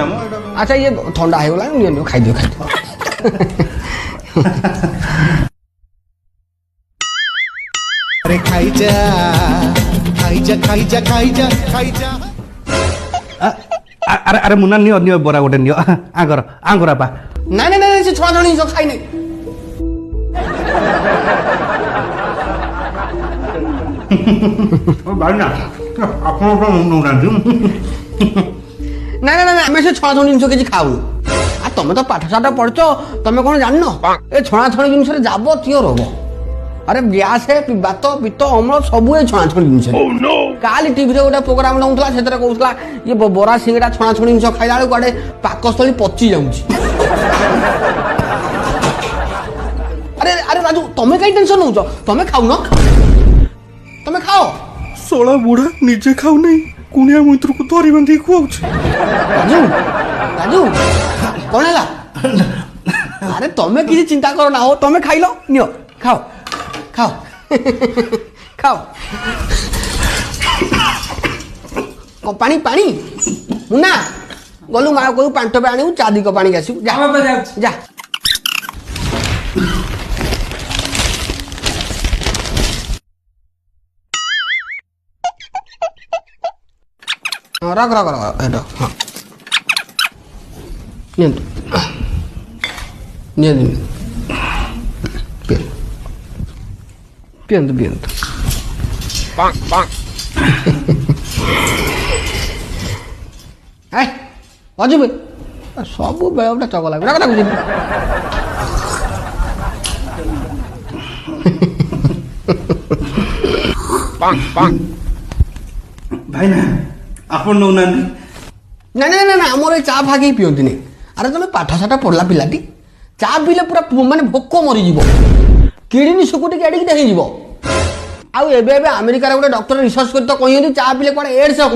अच्छा ये थंडा हो गला नि खाइ दियो अरे खाइजा खाइजा खाइजा खाइजा खाइजा अरे अरे मुन्ना नियो नियो बरा गोटे नियो आंगर आपा ना ना ना से छोड़ा छोड़ी सब खाइ नै ओ भाई ना आपन तो नुना दिम ना ना ना हमें से छोड़ा छोड़ी जिनिस किछि खाउ आ तमे तो पाठ साठ पढ़छो तमे कोन जाननो ए छोड़ा छोड़ी जिनिस रे जाबो थियो रोग अरे गैस है बात पित्त अम्ल सबू ए छोड़ा छोड़ी जिनिस काली टीवी रे गोटे प्रोग्राम नउतला सेतरे कहउतला ये बोरा सिंगड़ा छोड़ा छोड़ी जिनिस खाइला बेले गाडे पाकस्थली पची जाउची अरे अरे राजू तमे काई टेंशन नउछो तमे खाउ न तमे खाओ सोला बुढ़ा निजे खाऊ नहीं कुनिया मित्र को धरी बंधी खुआउछ राजू राजू कौन है अरे तमें किसी चिंता करो ना हो तमें खाई लो नियो खाओ खाओ खाओ पानी पानी मुन्ना गलु माँ को पांच पे आनी चादी को पानी आसू जा जा रख रख रख हेलो हाँ नियंतु नियंतु पियंतु पियंतु पांग पांग ए अजुबे सब बेले गोटे चगला रख रख पांग पांग भाई ना आपन नौना ना ना ना ना आमर चा फा के पियंती नहीं अरे तुम पाठ साठ पढ़ला पिलाटी चा पीले पूरा माने भोक मरीज किडनी सुकुटी एडिक देखी आउ एबे एबे अमेरिका गोटे डॉक्टर रिसर्च कर तो कहते चा पीले कौन एड्स हो